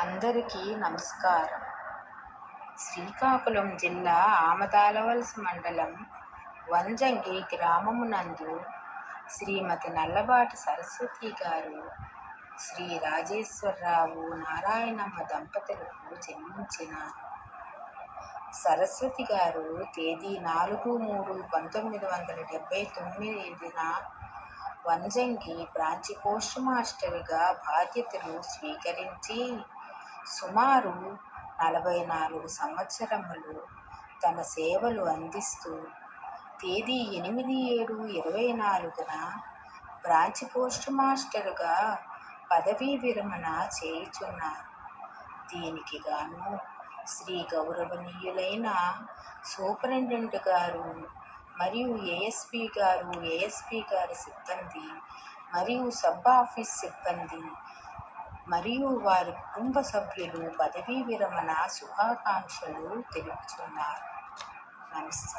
అందరికీ నమస్కారం. శ్రీకాకుళం జిల్లా ఆమదాలవలస మండలం వంజంగి గ్రామమునందు శ్రీమతి నల్లబాటి సరస్వతి గారు, శ్రీ రాజేశ్వరరావు నారాయణమ్మ దంపతులకు జన్మించిన సరస్వతి గారు తేదీ 4/3/1979న వంజంగి బ్రాంచి పోస్ట్ మాస్టర్గా బాధ్యతలు స్వీకరించి సుమారు 44 సంవత్సరములు తన సేవలు అందిస్తూ తేదీ 8/7/24న బ్రాంచి పోస్ట్ మాస్టర్గా పదవీ విరమణ చేయుచున్నారు. దీనికి గాను శ్రీ గౌరవనీయులైన సూపరింటెండెంట్ గారు మరియు ఏఎస్పీ గారి సిబ్బంది మరియు సబ్ ఆఫీస్ సిబ్బంది మరియు వారి కుటుంబ సభ్యులు పదవీ విరమణ శుభాకాంక్షలు తెలుపుతున్నారు. నమస్తే.